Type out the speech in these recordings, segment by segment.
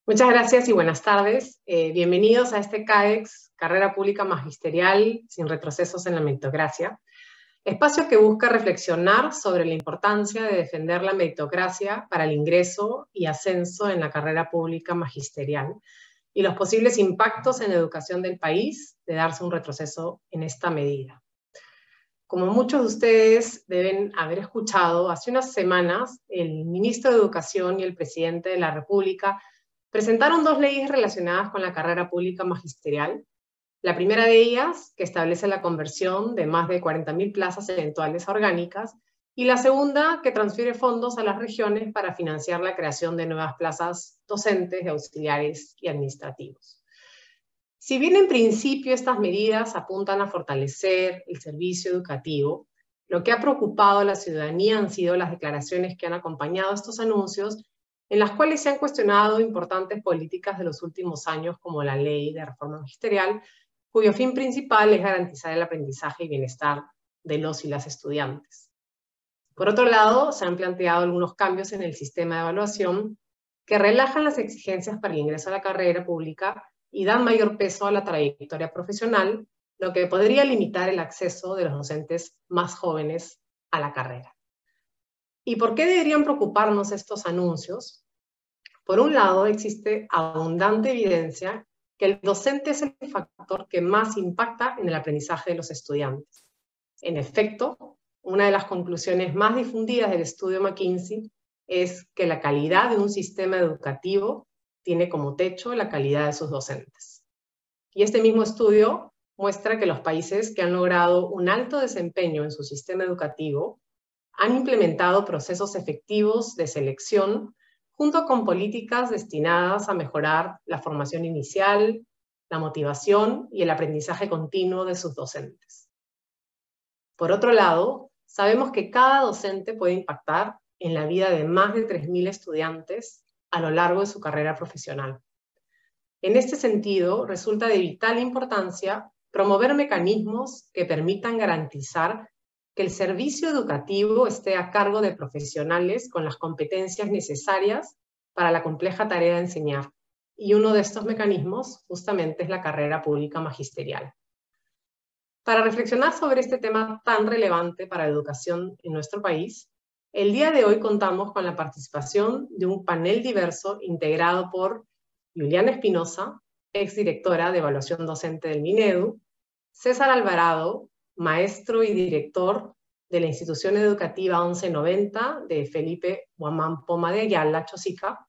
Muchas gracias y buenas tardes. Bienvenidos a este CAEX, Carrera Pública Magisterial sin retrocesos en la meritocracia, espacio que busca reflexionar sobre la importancia de defender la meritocracia para el ingreso y ascenso en la carrera pública magisterial y los posibles impactos en la educación del país de darse un retroceso en esta medida. Como muchos de ustedes deben haber escuchado, hace unas semanas el ministro de Educación y el presidente de la República presentaron dos leyes relacionadas con la carrera pública magisterial. La primera de ellas, que establece la conversión de más de 40.000 plazas eventuales a orgánicas, y la segunda, que transfiere fondos a las regiones para financiar la creación de nuevas plazas docentes, de auxiliares y administrativos. Si bien en principio estas medidas apuntan a fortalecer el servicio educativo, lo que ha preocupado a la ciudadanía han sido las declaraciones que han acompañado estos anuncios, en las cuales se han cuestionado importantes políticas de los últimos años, como la ley de reforma magisterial, cuyo fin principal es garantizar el aprendizaje y bienestar de los y las estudiantes. Por otro lado, se han planteado algunos cambios en el sistema de evaluación que relajan las exigencias para el ingreso a la carrera pública y dan mayor peso a la trayectoria profesional, lo que podría limitar el acceso de los docentes más jóvenes a la carrera. ¿Y por qué deberían preocuparnos estos anuncios? Por un lado, existe abundante evidencia que el docente es el factor que más impacta en el aprendizaje de los estudiantes. En efecto, una de las conclusiones más difundidas del estudio McKinsey es que la calidad de un sistema educativo tiene como techo la calidad de sus docentes. Y este mismo estudio muestra que los países que han logrado un alto desempeño en su sistema educativo han implementado procesos efectivos de selección junto con políticas destinadas a mejorar la formación inicial, la motivación y el aprendizaje continuo de sus docentes. Por otro lado, sabemos que cada docente puede impactar en la vida de más de 3.000 estudiantes a lo largo de su carrera profesional. En este sentido, resulta de vital importancia promover mecanismos que permitan garantizar que el servicio educativo esté a cargo de profesionales con las competencias necesarias para la compleja tarea de enseñar. Y uno de estos mecanismos justamente es la carrera pública magisterial. Para reflexionar sobre este tema tan relevante para la educación en nuestro país, el día de hoy contamos con la participación de un panel diverso integrado por Juliana Espinosa, exdirectora de Evaluación Docente del Minedu, César Alvarado, maestro y director de la Institución Educativa 1190 de Felipe Guamán Poma de Ayala, Chosica,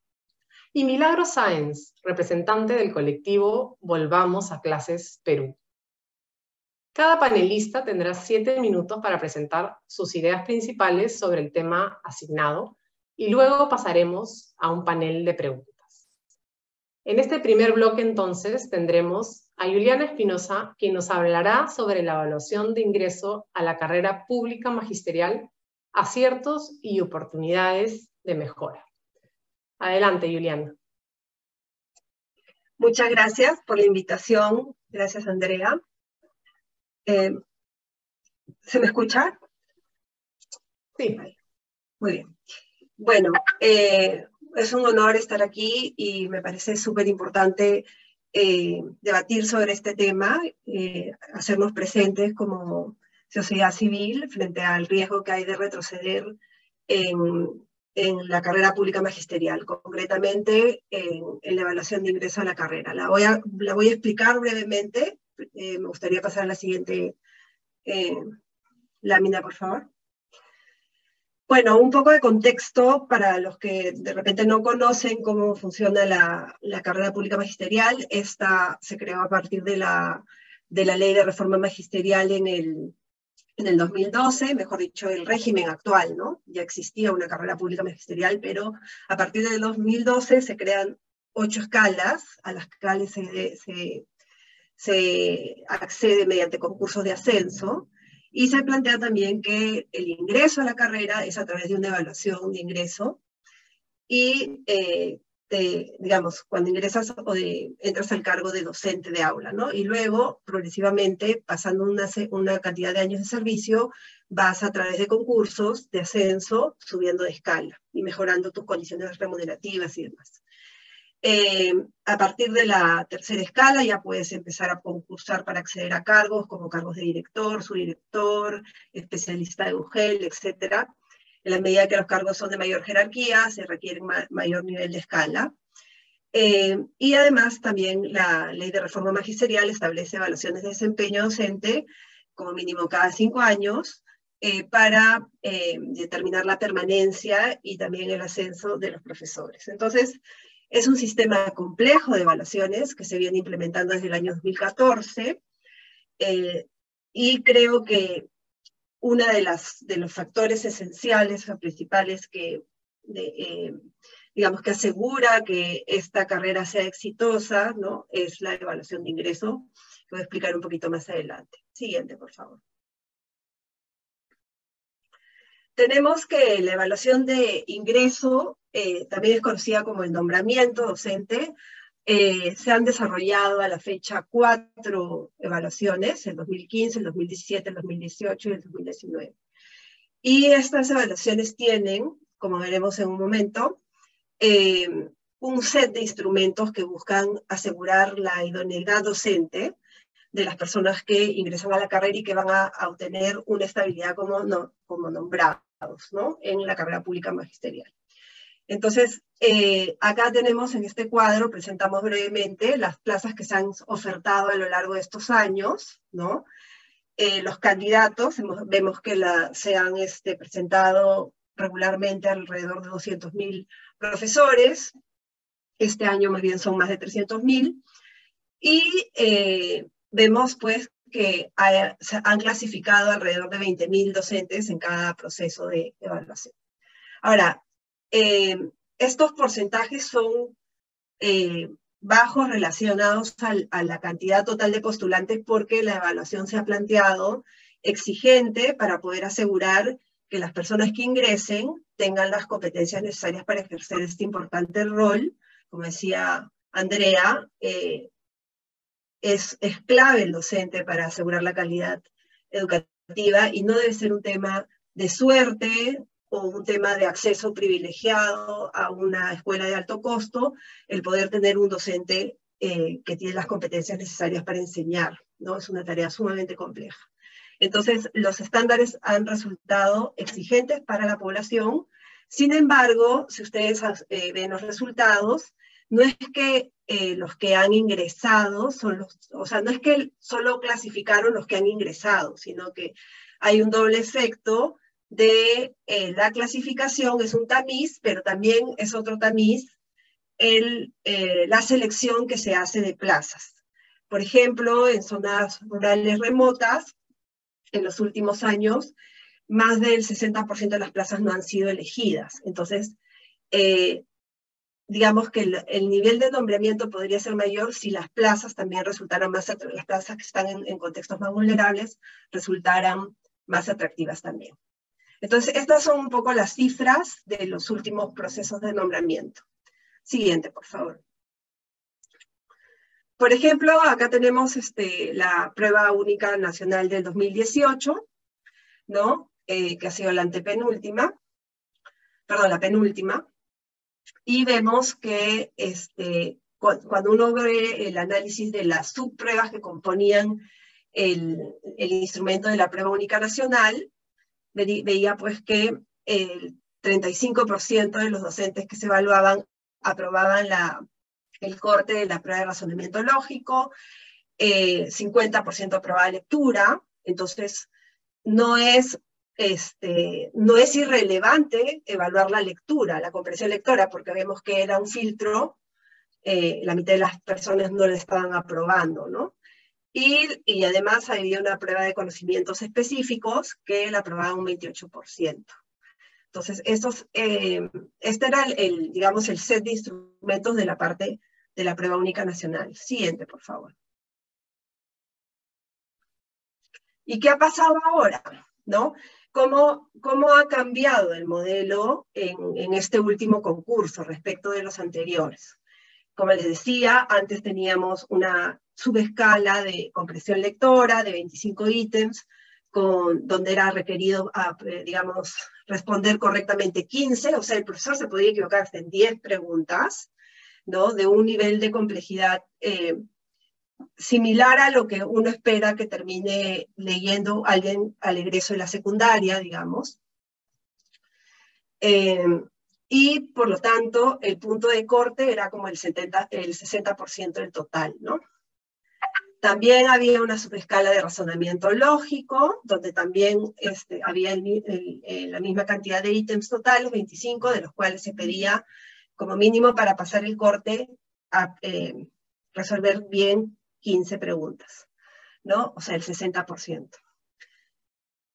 y Milagro Sáenz, representante del colectivo Volvamos a Clases Perú. Cada panelista tendrá 7 minutos para presentar sus ideas principales sobre el tema asignado y luego pasaremos a un panel de preguntas. En este primer bloque, entonces, tendremos a Juliana Espinosa, quien nos hablará sobre la evaluación de ingreso a la carrera pública magisterial, aciertos y oportunidades de mejora. Adelante, Juliana. Muchas gracias por la invitación. Gracias, Andrea. ¿Se me escucha? Sí. Muy bien. Bueno, es un honor estar aquí y me parece súper importante debatir sobre este tema, hacernos presentes como sociedad civil frente al riesgo que hay de retroceder en la carrera pública magisterial, concretamente en la evaluación de ingreso a la carrera. La voy a explicar brevemente. Me gustaría pasar a la siguiente lámina, por favor. Bueno, un poco de contexto para los que de repente no conocen cómo funciona la carrera pública magisterial. Esta se creó a partir de la ley de reforma magisterial en el 2012, mejor dicho, el régimen actual, ¿no? Ya existía una carrera pública magisterial, pero a partir del 2012 se crean 8 escalas a las cuales se accede mediante concursos de ascenso. Y se plantea también que el ingreso a la carrera es a través de una evaluación de ingreso y, digamos, cuando ingresas entras al cargo de docente de aula, ¿no? Y luego, progresivamente, pasando una cantidad de años de servicio, vas a través de concursos de ascenso, subiendo de escala y mejorando tus condiciones remunerativas y demás. A partir de la tercera escala ya puedes empezar a concursar para acceder a cargos como cargos de director, subdirector, especialista de UGEL, etc. En la medida que los cargos son de mayor jerarquía, se requiere mayor nivel de escala. Y además también la Ley de Reforma Magisterial establece evaluaciones de desempeño docente como mínimo cada 5 años para determinar la permanencia y también el ascenso de los profesores. Entonces, es un sistema complejo de evaluaciones que se viene implementando desde el año 2014 y creo que uno de los factores esenciales o principales que, digamos, que asegura que esta carrera sea exitosa, ¿no?, es la evaluación de ingreso, que voy a explicar un poquito más adelante. Siguiente, por favor. Tenemos que la evaluación de ingreso, también es conocida como el nombramiento docente. Se han desarrollado a la fecha 4 evaluaciones, el 2015, el 2017, el 2018 y el 2019. Y estas evaluaciones tienen, como veremos en un momento, un set de instrumentos que buscan asegurar la idoneidad docente de las personas que ingresan a la carrera y que van a obtener una estabilidad como nombrados, ¿no?, en la carrera pública magisterial. Entonces, acá tenemos en este cuadro, presentamos brevemente las plazas que se han ofertado a lo largo de estos años, ¿no? Los candidatos, vemos que se han presentado regularmente alrededor de 200.000 profesores. Este año más bien son más de 300.000. Y vemos pues que se han clasificado alrededor de 20.000 docentes en cada proceso de evaluación. Ahora, estos porcentajes son bajos relacionados a la cantidad total de postulantes porque la evaluación se ha planteado exigente para poder asegurar que las personas que ingresen tengan las competencias necesarias para ejercer este importante rol. Como decía Andrea, es clave el docente para asegurar la calidad educativa y no debe ser un tema de suerte o un tema de acceso privilegiado a una escuela de alto costo, el poder tener un docente que tiene las competencias necesarias para enseñar, ¿no? Es una tarea sumamente compleja. Entonces, los estándares han resultado exigentes para la población. Sin embargo, si ustedes ven los resultados, no es que los que han ingresado no es que solo clasificaron los que han ingresado, sino que hay un doble efecto de la clasificación, es un tamiz, pero también es otro tamiz la selección que se hace de plazas. Por ejemplo, en zonas rurales remotas, en los últimos años, más del 60% de las plazas no han sido elegidas. Entonces, digamos que el nivel de nombramiento podría ser mayor si las plazas también resultaran las plazas que están en contextos más vulnerables resultaran más atractivas también. Entonces, estas son un poco las cifras de los últimos procesos de nombramiento. Siguiente, por favor. Por ejemplo, acá tenemos la prueba única nacional del 2018, ¿no? Que ha sido la antepenúltima, perdón, la penúltima. Y vemos que cuando uno ve el análisis de las subpruebas que componían el instrumento de la prueba única nacional, veía pues que el 35% de los docentes que se evaluaban aprobaban el corte de la prueba de razonamiento lógico, 50% aprobaba lectura. Entonces no es irrelevante evaluar la lectura, la comprensión lectora, porque vemos que era un filtro, la mitad de las personas no la estaban aprobando, ¿no? Y además había una prueba de conocimientos específicos que la aprobaba un 28%. Entonces, este era digamos, el set de instrumentos de la parte de la prueba única nacional. Siguiente, por favor. ¿Y qué ha pasado ahora? ¿No? ¿Cómo ha cambiado el modelo en este último concurso respecto de los anteriores? Como les decía, antes teníamos una subescala de comprensión lectora de 25 ítems, donde era requerido, digamos, responder correctamente 15, o sea, el profesor se podía equivocar hasta en 10 preguntas, ¿no? De un nivel de complejidad similar a lo que uno espera que termine leyendo alguien al egreso de la secundaria, digamos. Y por lo tanto, el punto de corte era como el 60% del total, ¿no? También había una subescala de razonamiento lógico, donde también había la misma cantidad de ítems totales, 25, de los cuales se pedía como mínimo para pasar el corte a resolver bien 15 preguntas, ¿no? O sea, el 60%.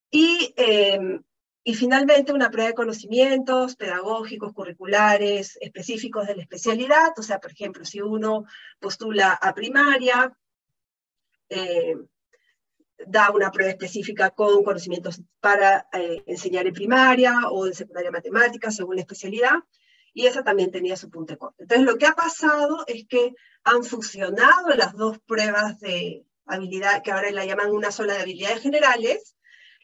Y finalmente una prueba de conocimientos pedagógicos, curriculares, específicos de la especialidad. O sea, por ejemplo, si uno postula a primaria, da una prueba específica con conocimientos para enseñar en primaria o en secundaria matemática, según la especialidad, y esa también tenía su punto de corte. Entonces, lo que ha pasado es que han fusionado las dos pruebas de habilidad, que ahora la llaman una sola de habilidades generales,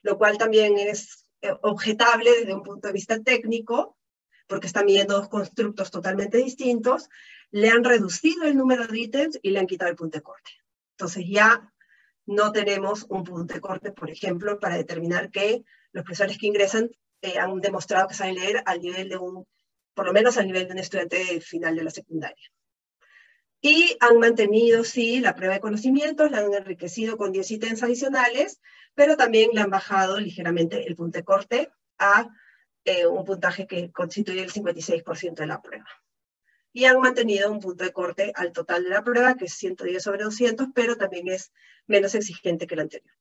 lo cual también es objetable desde un punto de vista técnico, porque están midiendo dos constructos totalmente distintos, le han reducido el número de ítems y le han quitado el punto de corte. Entonces ya no tenemos un punto de corte, por ejemplo, para determinar que los profesores que ingresan han demostrado que saben leer al nivel de por lo menos al nivel de un estudiante final de la secundaria. Y han mantenido, sí, la prueba de conocimientos, la han enriquecido con 10 ítems adicionales, pero también le han bajado ligeramente el punto de corte a un puntaje que constituye el 56% de la prueba. Y han mantenido un punto de corte al total de la prueba, que es 110 sobre 200, pero también es menos exigente que el anterior.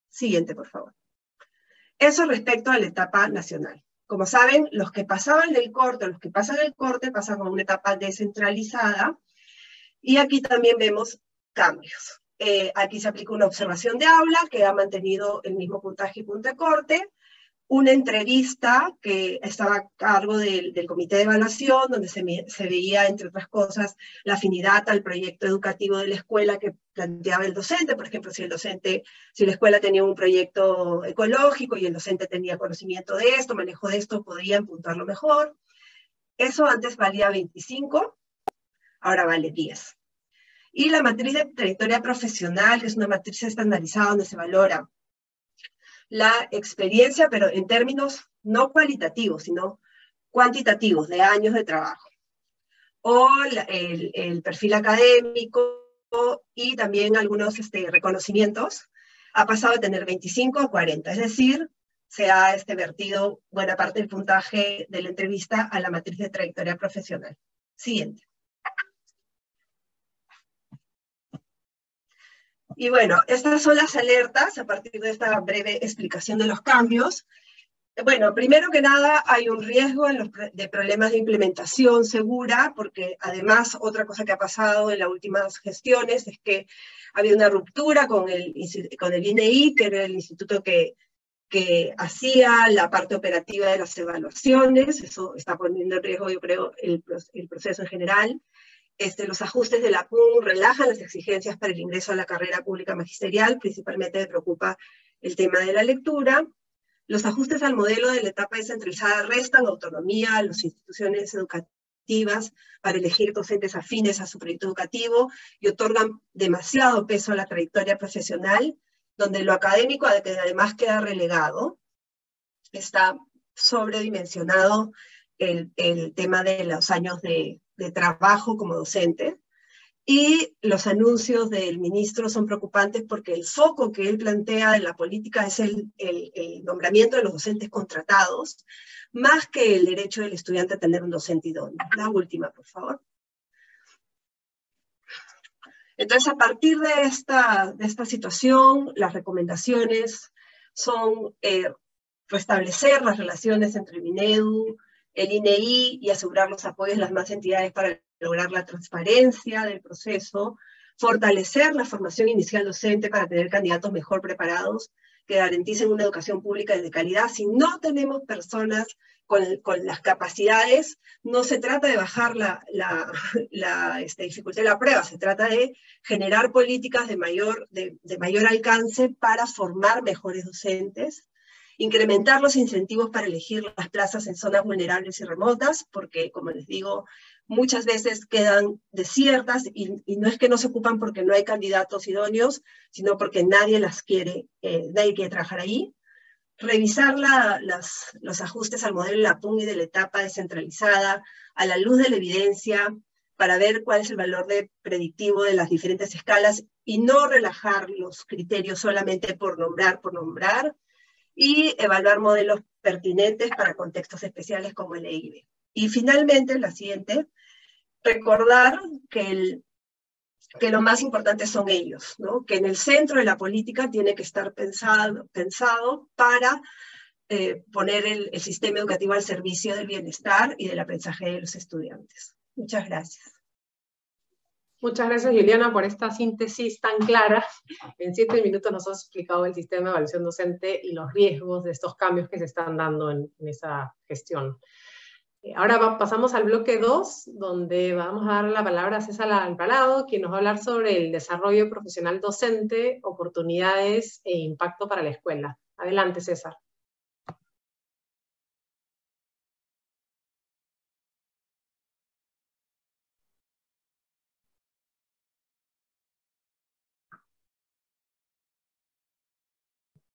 Siguiente, por favor. Eso respecto a la etapa nacional. Como saben, los que pasaban del corte, los que pasan el corte, pasan a una etapa descentralizada, y aquí también vemos cambios. Aquí se aplica una observación de aula, que ha mantenido el mismo puntaje y punto de corte, una entrevista que estaba a cargo del comité de evaluación, donde se veía, entre otras cosas, la afinidad al proyecto educativo de la escuela que planteaba el docente. Por ejemplo, si la escuela tenía un proyecto ecológico y el docente tenía conocimiento de esto, manejo de esto, podían puntuarlo mejor. Eso antes valía 25, ahora vale 10. Y la matriz de trayectoria profesional, que es una matriz estandarizada donde se valora la experiencia, pero en términos no cualitativos, sino cuantitativos, de años de trabajo. O el perfil académico y también algunos reconocimientos, ha pasado de tener 25 a 40, es decir, se ha vertido buena parte del puntaje de la entrevista a la matriz de trayectoria profesional. Siguiente. Y bueno, estas son las alertas a partir de esta breve explicación de los cambios. Bueno, primero que nada hay un riesgo de problemas de implementación segura, porque además otra cosa que ha pasado en las últimas gestiones es que ha habido una ruptura con el INEI, que era el instituto que hacía la parte operativa de las evaluaciones. Eso está poniendo en riesgo, yo creo, el proceso en general. Los ajustes de la PUN relajan las exigencias para el ingreso a la carrera pública magisterial, principalmente me preocupa el tema de la lectura. Los ajustes al modelo de la etapa descentralizada restan autonomía a las instituciones educativas para elegir docentes afines a su proyecto educativo y otorgan demasiado peso a la trayectoria profesional, donde lo académico, que además queda relegado, está sobredimensionado el tema de los años de trabajo como docente. Y los anuncios del ministro son preocupantes porque el foco que él plantea en la política es el nombramiento de los docentes contratados, más que el derecho del estudiante a tener un docente idóneo. La última, por favor. Entonces, a partir de esta situación, las recomendaciones son restablecer las relaciones entre el Minedu, el INEI, y asegurar los apoyos de las más entidades para lograr la transparencia del proceso, fortalecer la formación inicial docente para tener candidatos mejor preparados que garanticen una educación pública de calidad. Si no tenemos personas con las capacidades, no se trata de bajar la dificultad de la prueba, se trata de generar políticas de mayor alcance para formar mejores docentes, incrementar los incentivos para elegir las plazas en zonas vulnerables y remotas, porque, como les digo, muchas veces quedan desiertas y no es que no se ocupan porque no hay candidatos idóneos, sino porque nadie las quiere, nadie quiere trabajar ahí. Revisar los ajustes al modelo de la PUN y de la etapa descentralizada a la luz de la evidencia para ver cuál es el valor predictivo de las diferentes escalas y no relajar los criterios solamente por nombrar, y evaluar modelos pertinentes para contextos especiales como el EIB. Y finalmente, la siguiente, recordar que lo más importante son ellos, ¿no? Que en el centro de la política tiene que estar pensado para poner el sistema educativo al servicio del bienestar y del aprendizaje de los estudiantes. Muchas gracias. Muchas gracias, Juliana, por esta síntesis tan clara. En 7 minutos nos has explicado el sistema de evaluación docente y los riesgos de estos cambios que se están dando en esa gestión. Ahora pasamos al bloque 2, donde vamos a dar la palabra a César Alvarado, quien nos va a hablar sobre el desarrollo profesional docente, oportunidades e impacto para la escuela. Adelante, César.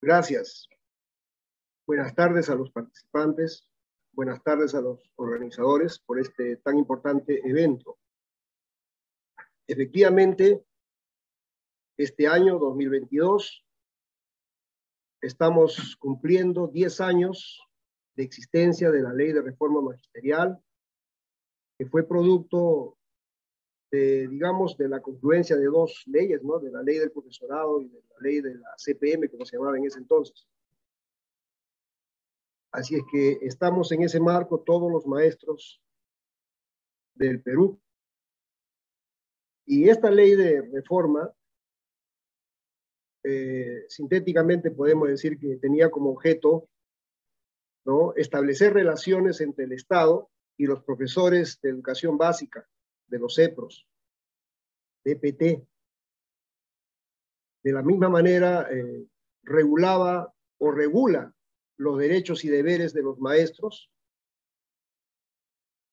Gracias. Buenas tardes a los participantes, buenas tardes a los organizadores por este tan importante evento. Efectivamente, este año 2022 estamos cumpliendo 10 años de existencia de la Ley de Reforma Magisterial, que fue producto de, digamos, de la confluencia de 2 leyes, ¿no? De la Ley del Profesorado y de la Ley de la CPM, como se llamaba en ese entonces. Así es que estamos en ese marco todos los maestros del Perú. Y esta ley de reforma, sintéticamente podemos decir que tenía como objeto, ¿no?, establecer relaciones entre el Estado y los profesores de educación básica, de los CEPROS, de EPT. De la misma manera, regulaba o regula los derechos y deberes de los maestros.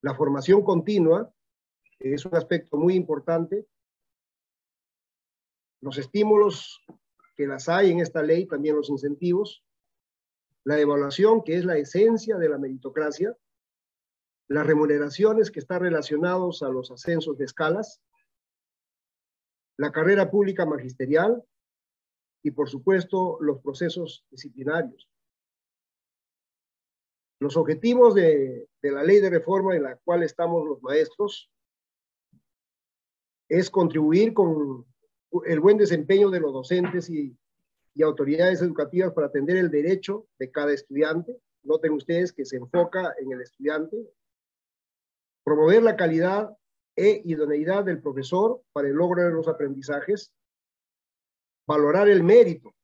La formación continua es un aspecto muy importante. Los estímulos que las hay en esta ley, también los incentivos. La evaluación, que es la esencia de la meritocracia. Las remuneraciones que están relacionados a los ascensos de escalas. La carrera pública magisterial. Y, por supuesto, los procesos disciplinarios. Los objetivos de la ley de reforma en la cual estamos los maestros es contribuir con el buen desempeño de los docentes y autoridades educativas para atender el derecho de cada estudiante. Noten ustedes que se enfoca en el estudiante. Promover la calidad e idoneidad del profesor para el logro de los aprendizajes. Valorar el mérito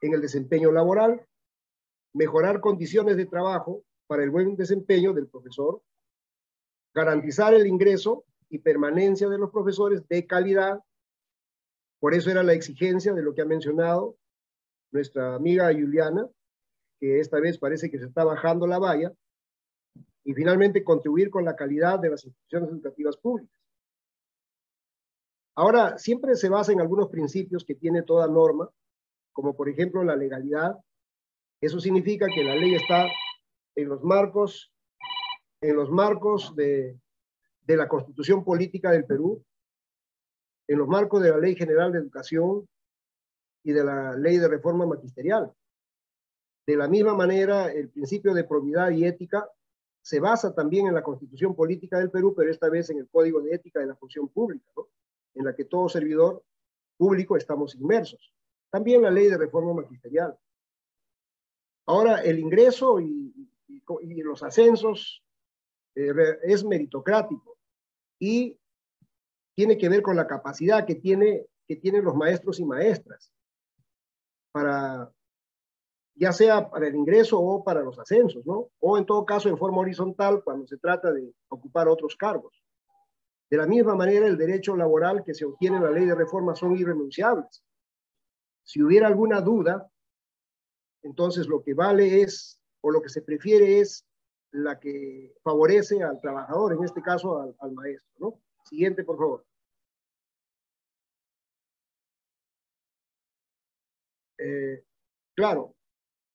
en el desempeño laboral. Mejorar condiciones de trabajo para el buen desempeño del profesor, garantizar el ingreso y permanencia de los profesores de calidad. Por eso era la exigencia de lo que ha mencionado nuestra amiga Juliana, que esta vez parece que se está bajando la valla, y finalmente contribuir con la calidad de las instituciones educativas públicas. Ahora, siempre se basa en algunos principios que tiene toda norma, como por ejemplo la legalidad. Eso significa que la ley está en los marcos de la Constitución Política del Perú, en los marcos de la Ley General de Educación y de la Ley de Reforma Magisterial. De la misma manera, el principio de probidad y ética se basa también en la Constitución Política del Perú, pero esta vez en el Código de Ética de la Función Pública, ¿no?, en la que todo servidor público estamos inmersos. También la Ley de Reforma Magisterial. Ahora, el ingreso y los ascensos es meritocrático y tiene que ver con la capacidad que tienen los maestros y maestras para, ya sea para el ingreso o para los ascensos, ¿no? O en todo caso en forma horizontal cuando se trata de ocupar otros cargos. De la misma manera, el derecho laboral que se obtiene en la ley de reforma son irrenunciables. Si hubiera alguna duda, entonces lo que vale es, o lo que se prefiere es, la que favorece al trabajador, en este caso al maestro, ¿no? Siguiente, por favor. Claro.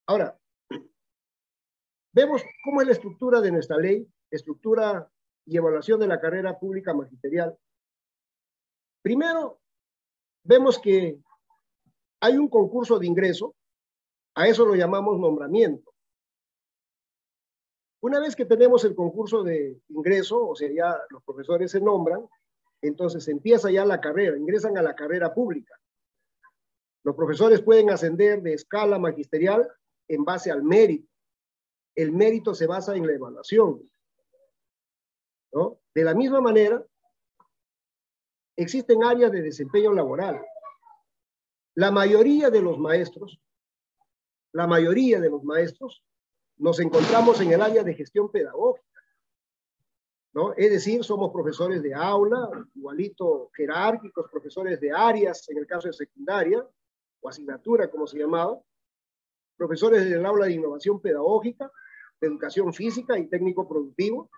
Ahora, vemos cómo es la estructura de nuestra ley, estructura y evaluación de la carrera pública magisterial. Primero, vemos que hay un concurso de ingreso, a eso lo llamamos nombramiento. Una vez que tenemos el concurso de ingreso, o sea, ya los profesores se nombran, entonces empieza ya la carrera, ingresan a la carrera pública. Los profesores pueden ascender de escala magisterial en base al mérito. El mérito se basa en la evaluación, ¿no? De la misma manera, existen áreas de desempeño laboral. La mayoría de los maestros, nos encontramos en el área de gestión pedagógica, ¿no? Es decir, somos profesores de aula, igualito jerárquicos, profesores de áreas, en el caso de secundaria, o asignatura, como se llamaba, profesores del aula de innovación pedagógica, de educación física y técnico productivo,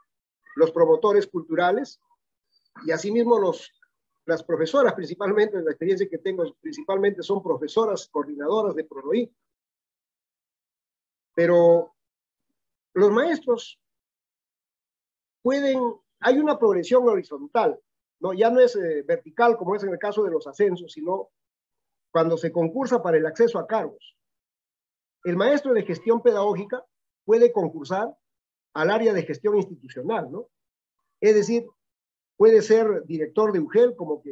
los promotores culturales, y asimismo las profesoras, principalmente, en la experiencia que tengo, principalmente son profesoras coordinadoras de PRONOI. Pero los maestros hay una progresión horizontal, ¿no? Ya no es vertical como es en el caso de los ascensos, sino cuando se concursa para el acceso a cargos. El maestro de gestión pedagógica puede concursar al área de gestión institucional, ¿no? Es decir, puede ser director de UGEL, como que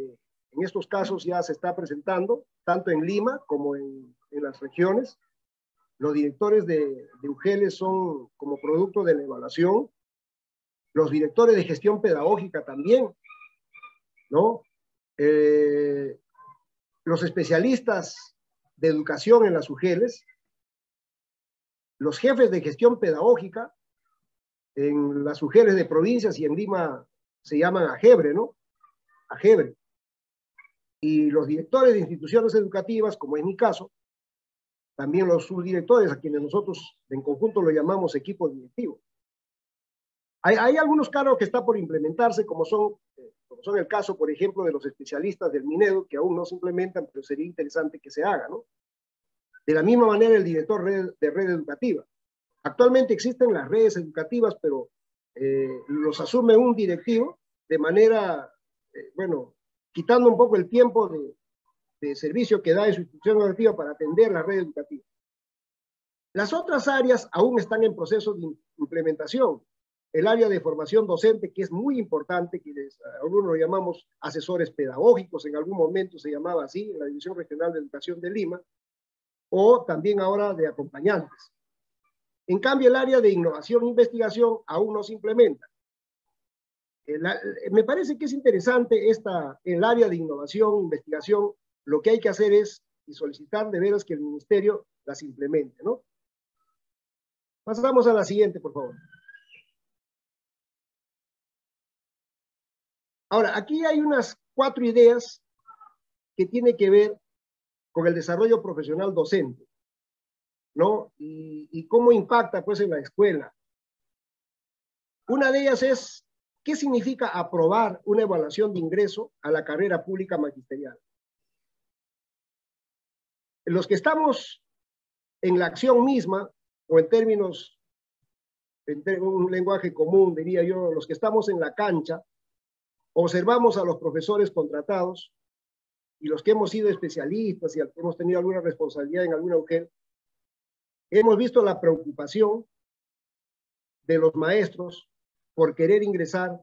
en estos casos ya se está presentando, tanto en Lima como en las regiones. Los directores de UGEL son como producto de la evaluación. Los directores de gestión pedagógica también, ¿no? Los especialistas de educación en las UGELes, los jefes de gestión pedagógica en las UGELes de provincias y en Lima se llaman AGEBRE, ¿no? AGEBRE. Y los directores de instituciones educativas, como es mi caso, también los subdirectores, a quienes nosotros en conjunto lo llamamos equipo directivo. Hay algunos cargos que están por implementarse, como son el caso, por ejemplo, de los especialistas del Minedo, que aún no se implementan, pero sería interesante que se haga, ¿no? De la misma manera, el director de red educativa. Actualmente existen las redes educativas, pero los asume un directivo de manera, bueno, quitando un poco el tiempo de servicio que da en su institución educativa para atender la red educativa. Las otras áreas aún están en proceso de implementación. El área de formación docente, que es muy importante, que algunos lo llamamos asesores pedagógicos, en algún momento se llamaba así, en la División Regional de Educación de Lima, o también ahora de acompañantes. En cambio, el área de innovación e investigación aún no se implementa. Me parece que es interesante el área de innovación e investigación. Lo que hay que hacer es solicitar de veras que el ministerio las implemente, ¿no? Pasamos a la siguiente, por favor. Ahora, aquí hay unas 4 ideas que tienen que ver con el desarrollo profesional docente, ¿no? Y cómo impacta, pues, en la escuela. Una de ellas es, ¿qué significa aprobar una evaluación de ingreso a la carrera pública magisterial? Los que estamos en la acción misma, o en términos, en un lenguaje común, diría yo, los que estamos en la cancha, observamos a los profesores contratados y los que hemos sido especialistas y hemos tenido alguna responsabilidad en alguna UGEL, hemos visto la preocupación de los maestros por querer ingresar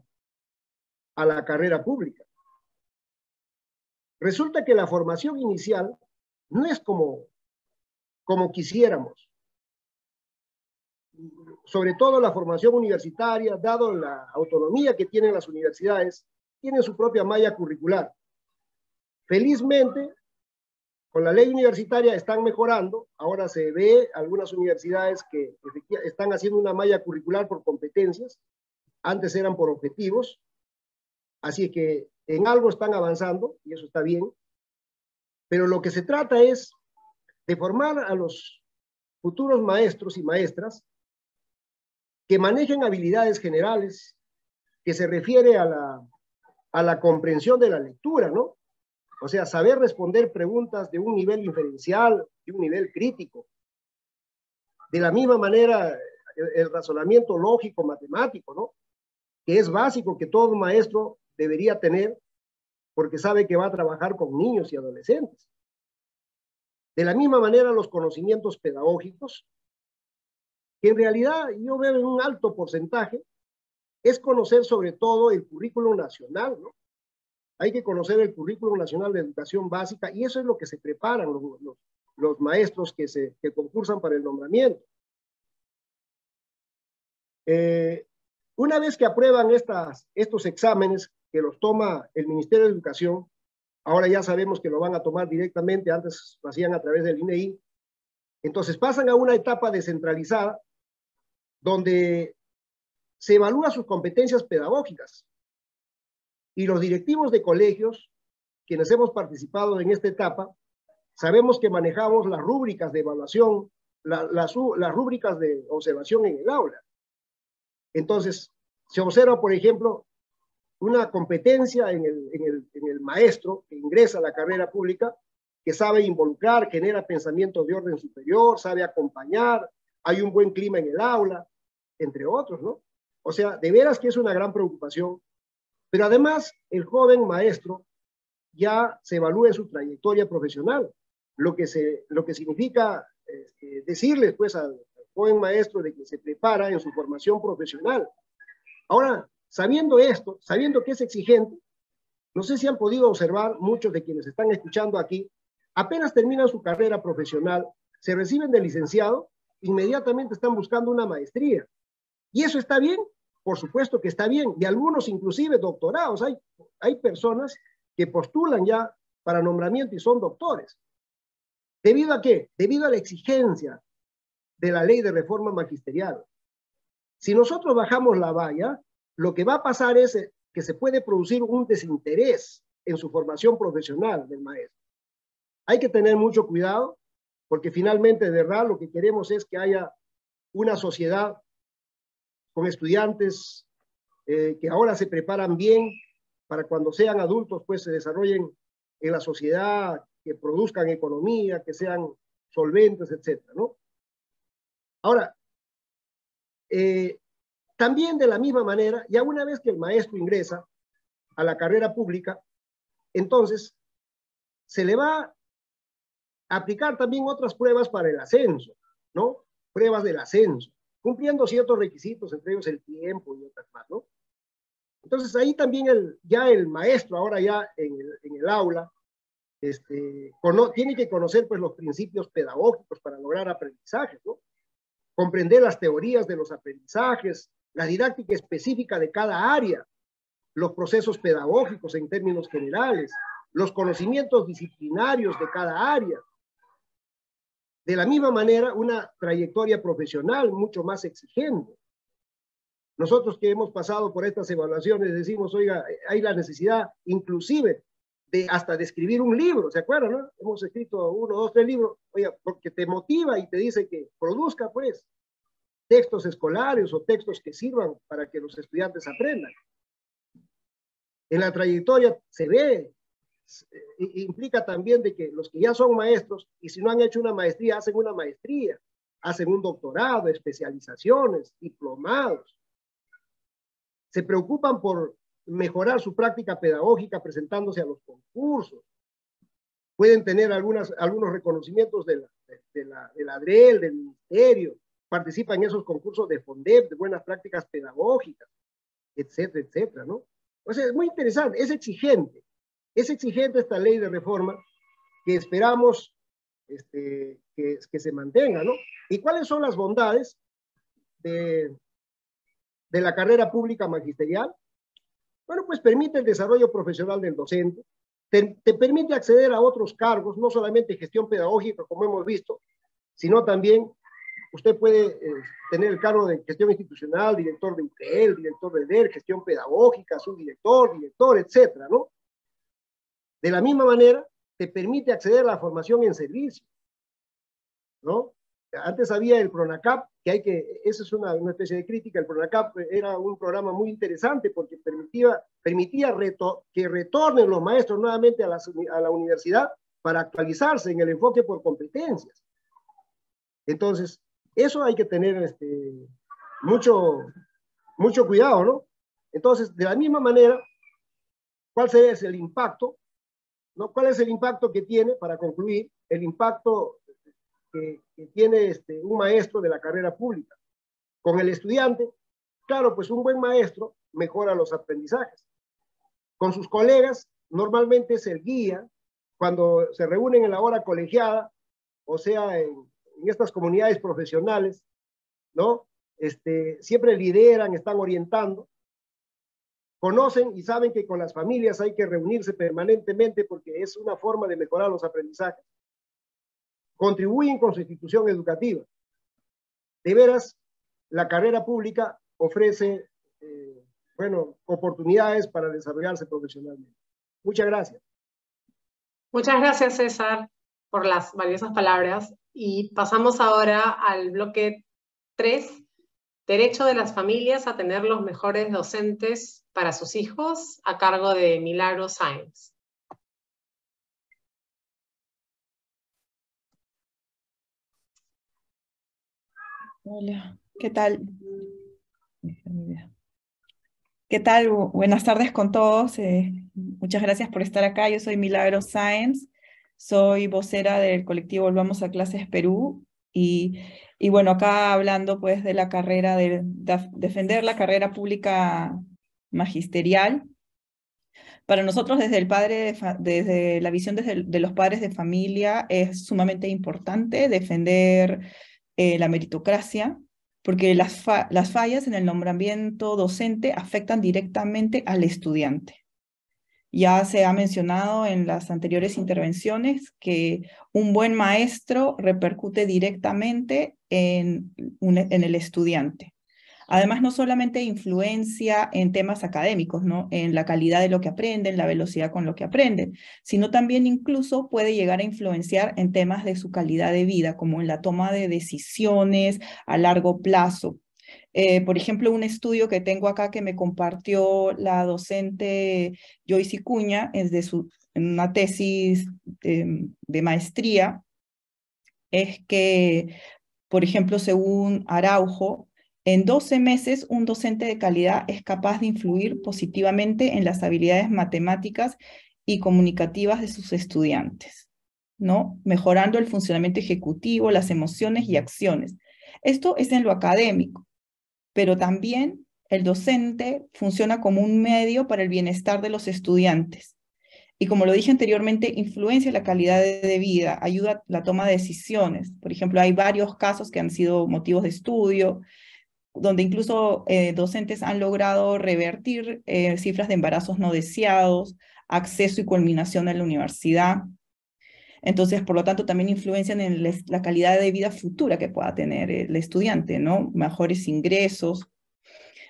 a la carrera pública. Resulta que la formación inicial no es como quisiéramos. Sobre todo la formación universitaria, dado la autonomía que tienen las universidades, tienen su propia malla curricular. Felizmente, con la ley universitaria están mejorando. Ahora se ve algunas universidades que están haciendo una malla curricular por competencias. Antes eran por objetivos. Así que en algo están avanzando y eso está bien. Pero lo que se trata es de formar a los futuros maestros y maestras que manejen habilidades generales, que se refiere a la comprensión de la lectura, ¿no? O sea, saber responder preguntas de un nivel inferencial, de un nivel crítico. De la misma manera, el razonamiento lógico, matemático, ¿no? Que es básico, que todo maestro debería tener, porque sabe que va a trabajar con niños y adolescentes. De la misma manera, los conocimientos pedagógicos, que en realidad yo veo en un alto porcentaje, es conocer sobre todo el currículum nacional, ¿no? Hay que conocer el currículum nacional de educación básica, y eso es lo que se preparan los maestros que concursan para el nombramiento. Una vez que aprueban estos exámenes, que los toma el Ministerio de Educación, ahora ya sabemos que lo van a tomar directamente, antes lo hacían a través del INEI, entonces pasan a una etapa descentralizada, donde se evalúan sus competencias pedagógicas. Y los directivos de colegios, quienes hemos participado en esta etapa, sabemos que manejamos las rúbricas de evaluación, las rúbricas de observación en el aula. Entonces, se observa, por ejemplo, una competencia en el maestro que ingresa a la carrera pública, que sabe involucrar, genera pensamientos de orden superior, sabe acompañar, hay un buen clima en el aula, entre otros, ¿no? O sea, de veras que es una gran preocupación. Pero además, el joven maestro ya se evalúa en su trayectoria profesional, lo que significa decirles pues al joven maestro de que se prepara en su formación profesional. Ahora, sabiendo esto, sabiendo que es exigente, no sé si han podido observar, muchos de quienes están escuchando aquí, apenas terminan su carrera profesional, se reciben de licenciado, inmediatamente están buscando una maestría. ¿Y eso está bien? Por supuesto que está bien, y algunos inclusive doctorados. Hay personas que postulan ya para nombramiento y son doctores. ¿Debido a qué? Debido a la exigencia de la ley de reforma magisterial. Si nosotros bajamos la valla, lo que va a pasar es que se puede producir un desinterés en su formación profesional del maestro. Hay que tener mucho cuidado, porque finalmente, de verdad, lo que queremos es que haya una sociedad con estudiantes que ahora se preparan bien para cuando sean adultos, pues se desarrollen en la sociedad, que produzcan economía, que sean solventes, etcétera, ¿no? Ahora, también de la misma manera, ya una vez que el maestro ingresa a la carrera pública, entonces se le va a aplicar también otras pruebas para el ascenso, ¿no? Pruebas del ascenso, cumpliendo ciertos requisitos, entre ellos el tiempo y otras más, ¿no? Entonces ahí también ya el maestro, ahora ya en el aula, tiene que conocer pues los principios pedagógicos para lograr aprendizajes, ¿no? Comprender las teorías de los aprendizajes, la didáctica específica de cada área, los procesos pedagógicos en términos generales, los conocimientos disciplinarios de cada área. De la misma manera, una trayectoria profesional mucho más exigente. Nosotros que hemos pasado por estas evaluaciones decimos, oiga, hay la necesidad inclusive hasta de escribir un libro, ¿se acuerdan, no? Hemos escrito 1, 2, 3 libros, oiga, porque te motiva y te dice que produzca, pues, textos escolares o textos que sirvan para que los estudiantes aprendan. En la trayectoria se ve, implica también de que los que ya son maestros, y si no han hecho una maestría, hacen una maestría, hacen un doctorado, especializaciones, diplomados. Se preocupan por mejorar su práctica pedagógica presentándose a los concursos. Pueden tener algunos reconocimientos de la ADREL, del ministerio, participan en esos concursos de FONDEP, de buenas prácticas pedagógicas, etcétera, etcétera, ¿no? O sea, es muy interesante, es exigente esta ley de reforma que esperamos que se mantenga, ¿no? ¿Y cuáles son las bondades de la carrera pública magisterial? Bueno, pues permite el desarrollo profesional del docente, te permite acceder a otros cargos, no solamente gestión pedagógica, como hemos visto, sino también usted puede tener el cargo de gestión institucional, director de UTEL, director de DER, gestión pedagógica, subdirector, director, etcétera, ¿no? De la misma manera, te permite acceder a la formación en servicio, ¿no? Antes había el PRONACAP, esa es una especie de crítica. El PRONACAP era un programa muy interesante porque permitía que retornen los maestros nuevamente a la universidad para actualizarse en el enfoque por competencias. Entonces, eso hay que tener mucho cuidado, ¿no? Entonces, de la misma manera, ¿cuál sería el impacto? ¿No? ¿Cuál es el impacto que tiene, para concluir, el impacto que tiene un maestro de la carrera pública con el estudiante? Claro, pues un buen maestro mejora los aprendizajes. Con sus colegas, normalmente es el guía, cuando se reúnen en la hora colegiada, o sea, en estas comunidades profesionales, ¿no? Siempre lideran, están orientando, conocen y saben que con las familias hay que reunirse permanentemente porque es una forma de mejorar los aprendizajes. Contribuyen con su institución educativa. De veras, la carrera pública ofrece, oportunidades para desarrollarse profesionalmente. Muchas gracias. Muchas gracias, César, por las valiosas palabras. Y pasamos ahora al bloque 3, derecho de las familias a tener los mejores docentes para sus hijos, a cargo de Milagro Sáenz. Hola, ¿qué tal? ¿Qué tal? Buenas tardes con todos. Muchas gracias por estar acá. Yo soy Milagro Sáenz, soy vocera del colectivo Volvamos a Clases Perú y bueno, acá hablando pues de la carrera, de defender la carrera pública magisterial. Para nosotros desde la visión de los padres de familia es sumamente importante defender la meritocracia, porque las fallas en el nombramiento docente afectan directamente al estudiante. Ya se ha mencionado en las anteriores intervenciones que un buen maestro repercute directamente en el estudiante. Además, no solamente influencia en temas académicos, ¿no? En la calidad de lo que aprenden, la velocidad con lo que aprenden, sino también incluso puede llegar a influenciar en temas de su calidad de vida, como en la toma de decisiones a largo plazo. Por ejemplo, un estudio que tengo acá que me compartió la docente Joyce Cuña, es en una tesis de maestría, es que, por ejemplo, según Araujo, en 12 meses, un docente de calidad es capaz de influir positivamente en las habilidades matemáticas y comunicativas de sus estudiantes, ¿no? Mejorando el funcionamiento ejecutivo, las emociones y acciones. Esto es en lo académico, pero también el docente funciona como un medio para el bienestar de los estudiantes. Y como lo dije anteriormente, influencia la calidad de vida, ayuda a la toma de decisiones. Por ejemplo, hay varios casos que han sido motivos de estudio, donde incluso docentes han logrado revertir cifras de embarazos no deseados, acceso y culminación a la universidad. Entonces, por lo tanto, también influencian en la calidad de vida futura que pueda tener el estudiante, ¿no? Mejores ingresos.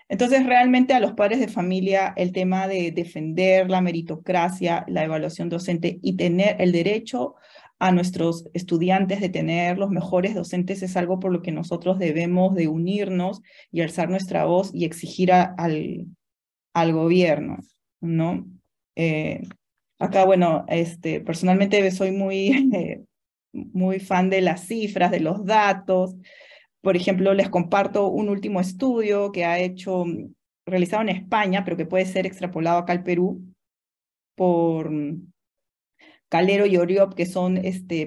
Entonces, realmente a los padres de familia, el tema de defender la meritocracia, la evaluación docente y tener el derecho a nuestros estudiantes de tener los mejores docentes es algo por lo que nosotros debemos de unirnos y alzar nuestra voz y exigir al gobierno, ¿no? Acá, bueno, personalmente soy muy fan de las cifras, de los datos. Por ejemplo, les comparto un último estudio que realizado en España, pero que puede ser extrapolado acá al Perú, por Calero y Oriop, que son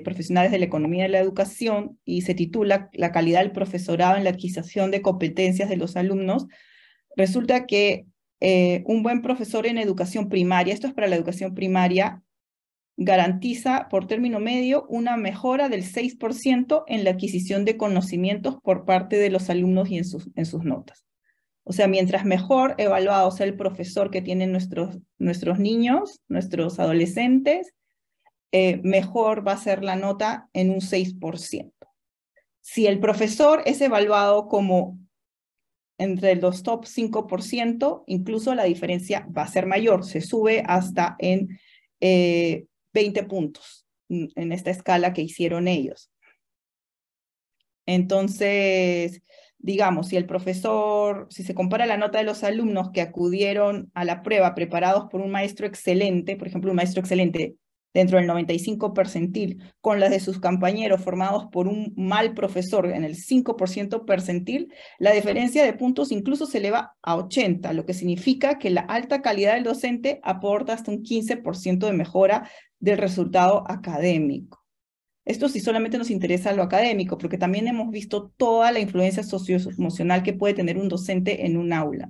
profesionales de la economía de la educación, y se titula La calidad del profesorado en la adquisición de competencias de los alumnos. Resulta que un buen profesor en educación primaria, esto es para la educación primaria, garantiza por término medio una mejora del 6% en la adquisición de conocimientos por parte de los alumnos y en sus notas. O sea, mientras mejor evaluado sea el profesor que tienen nuestros niños, nuestros adolescentes, mejor va a ser la nota en un 6%. Si el profesor es evaluado como entre los top 5%, incluso la diferencia va a ser mayor, se sube hasta en 20 puntos en esta escala que hicieron ellos. Entonces, digamos, si se compara la nota de los alumnos que acudieron a la prueba preparados por un maestro excelente, por ejemplo, un maestro excelente dentro del 95 percentil, con las de sus compañeros formados por un mal profesor en el 5% percentil, la diferencia de puntos incluso se eleva a 80, lo que significa que la alta calidad del docente aporta hasta un 15% de mejora del resultado académico. Esto sí solamente nos interesa lo académico, porque también hemos visto toda la influencia socioemocional que puede tener un docente en un aula.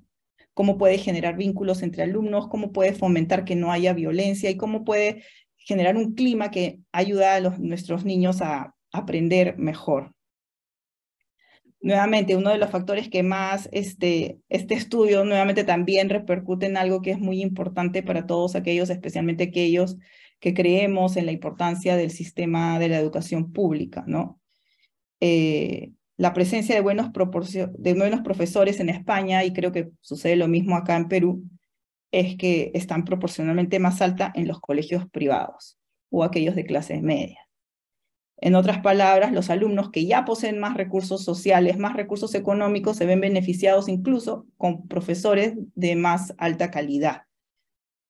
Cómo puede generar vínculos entre alumnos, cómo puede fomentar que no haya violencia y cómo puede generar un clima que ayuda a nuestros niños a aprender mejor. Nuevamente, uno de los factores que más este estudio nuevamente también repercute en algo que es muy importante para todos aquellos, especialmente aquellos que creemos en la importancia del sistema de la educación pública, ¿no? La presencia de buenos profesores en España, y creo que sucede lo mismo acá en Perú, es que están proporcionalmente más alta en los colegios privados o aquellos de clases medias. En otras palabras, los alumnos que ya poseen más recursos sociales, más recursos económicos, se ven beneficiados incluso con profesores de más alta calidad.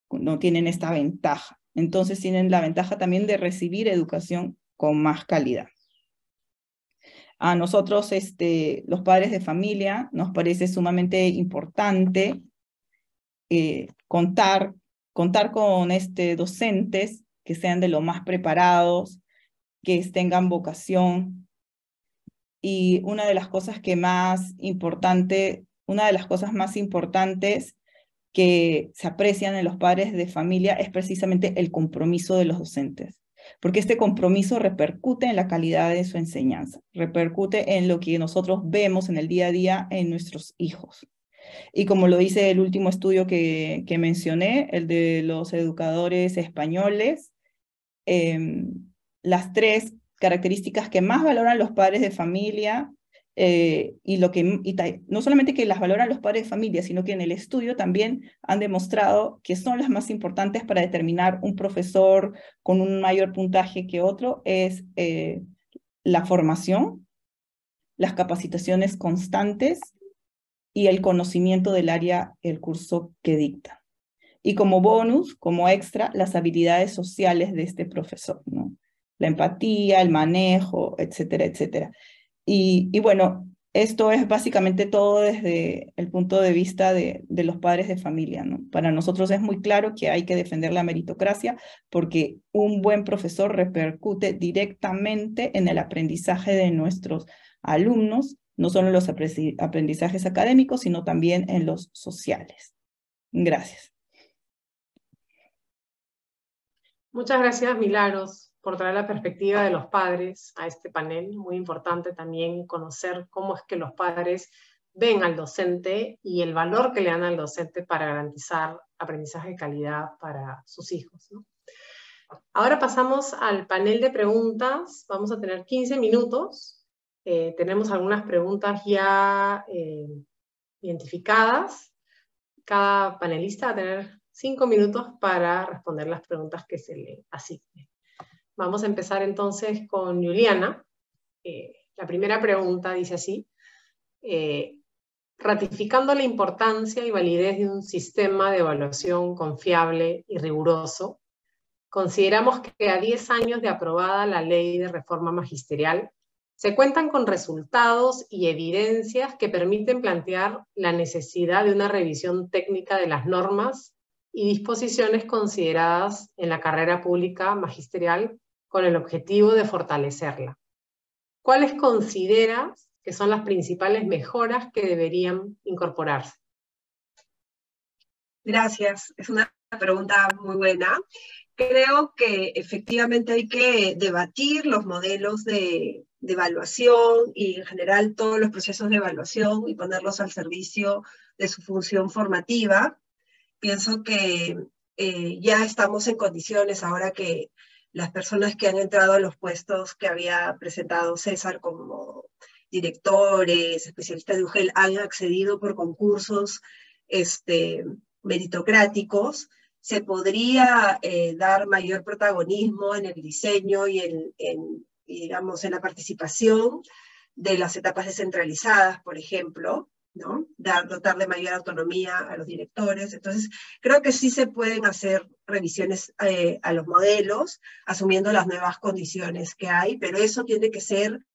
No tienen esta ventaja. Entonces tienen la ventaja también de recibir educación con más calidad. A nosotros, los padres de familia, nos parece sumamente importante contar con docentes que sean de lo más preparados, que tengan vocación. Y una de las cosas más importantes que se aprecian en los padres de familia es precisamente el compromiso de los docentes, porque este compromiso repercute en la calidad de su enseñanza, repercute en lo que nosotros vemos en el día a día en nuestros hijos. Y como lo dice el último estudio que mencioné, el de los educadores españoles, las 3 características que más valoran los padres de familia, no solamente que las valoran los padres de familia, sino que en el estudio también han demostrado que son las más importantes para determinar un profesor con un mayor puntaje que otro, es la formación, las capacitaciones constantes y el conocimiento del área, el curso que dicta. Y como bonus, como extra, las habilidades sociales de este profesor, ¿no? La empatía, el manejo, etcétera, etcétera. Y bueno, esto es básicamente todo desde el punto de vista de los padres de familia, ¿no? Para nosotros es muy claro que hay que defender la meritocracia porque un buen profesor repercute directamente en el aprendizaje de nuestros alumnos, no solo en los aprendizajes académicos, sino también en los sociales. Gracias. Muchas gracias, Milagros, por traer la perspectiva de los padres a este panel. Muy importante también conocer cómo es que los padres ven al docente y el valor que le dan al docente para garantizar aprendizaje de calidad para sus hijos, ¿no? Ahora pasamos al panel de preguntas. Vamos a tener 15 minutos. Tenemos algunas preguntas ya identificadas. Cada panelista va a tener 5 minutos para responder las preguntas que se le asignen. Vamos a empezar entonces con Juliana. La primera pregunta dice así: ratificando la importancia y validez de un sistema de evaluación confiable y riguroso, consideramos que a 10 años de aprobada la Ley de Reforma Magisterial, se cuentan con resultados y evidencias que permiten plantear la necesidad de una revisión técnica de las normas y disposiciones consideradas en la carrera pública magisterial con el objetivo de fortalecerla. ¿Cuáles consideras que son las principales mejoras que deberían incorporarse? Gracias, es una pregunta muy buena. Creo que efectivamente hay que debatir los modelos de evaluación y en general todos los procesos de evaluación y ponerlos al servicio de su función formativa. Pienso que ya estamos en condiciones ahora que las personas que han entrado a los puestos que había presentado César como directores, especialistas de UGEL, han accedido por concursos meritocráticos. Se podría dar mayor protagonismo en el diseño y digamos, en la participación de las etapas descentralizadas, por ejemplo, ¿no? Dotar de mayor autonomía a los directores. Entonces, creo que sí se pueden hacer revisiones a los modelos, asumiendo las nuevas condiciones que hay, pero eso tiene que ser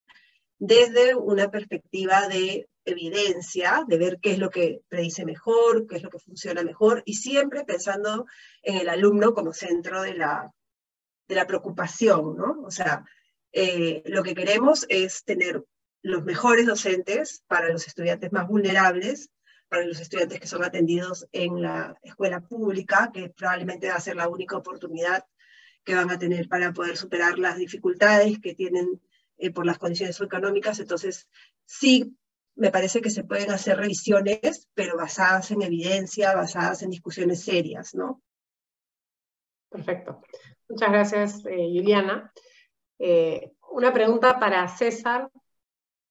desde una perspectiva de evidencia, de ver qué es lo que predice mejor, qué es lo que funciona mejor, y siempre pensando en el alumno como centro de la preocupación, ¿no? O sea, lo que queremos es tener los mejores docentes para los estudiantes más vulnerables, para los estudiantes que son atendidos en la escuela pública, que probablemente va a ser la única oportunidad que van a tener para poder superar las dificultades que tienen por las condiciones económicas. Entonces, sí, me parece que se pueden hacer revisiones, pero basadas en evidencia, basadas en discusiones serias, ¿no? Perfecto. Muchas gracias, Juliana. Una pregunta para César.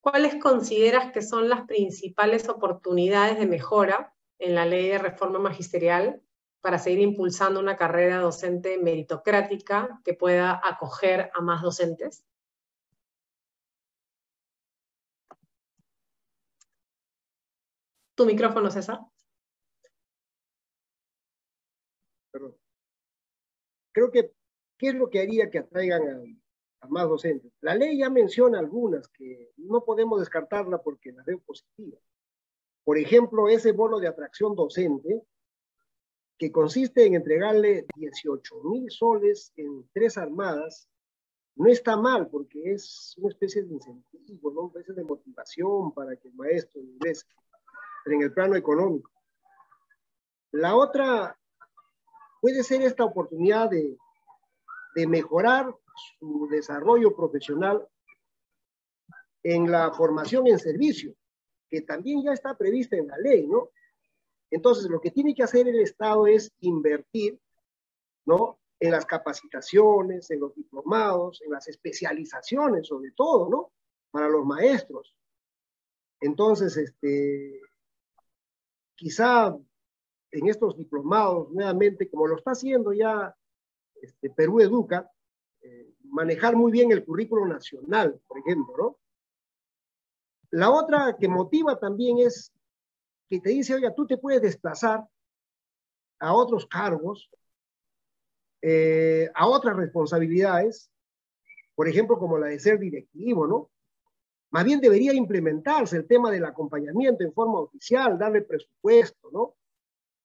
¿Cuáles consideras que son las principales oportunidades de mejora en la ley de reforma magisterial para seguir impulsando una carrera docente meritocrática que pueda acoger a más docentes? Tu micrófono, César. Perdón. Creo que, ¿qué es lo que haría que atraigan a más docentes? La ley ya menciona algunas que no podemos descartarla porque las veo positivas. Por ejemplo, ese bono de atracción docente, que consiste en entregarle 18.000 soles en 3 armadas, no está mal porque es una especie de incentivo, ¿no? Una especie de motivación para que el maestro ingrese en el plano económico. La otra puede ser esta oportunidad de mejorar su desarrollo profesional en la formación en servicio, que también ya está prevista en la ley, ¿no? Entonces, lo que tiene que hacer el Estado es invertir, ¿no?, en las capacitaciones, en los diplomados, en las especializaciones, sobre todo, ¿no?, para los maestros. Entonces, quizá en estos diplomados, nuevamente, como lo está haciendo ya Perú Educa, manejar muy bien el currículo nacional, por ejemplo, ¿no? La otra que motiva también es que te dice, oiga, tú te puedes desplazar a otros cargos, a otras responsabilidades, por ejemplo, como la de ser directivo, ¿no? Más bien debería implementarse el tema del acompañamiento en forma oficial, darle presupuesto, ¿no?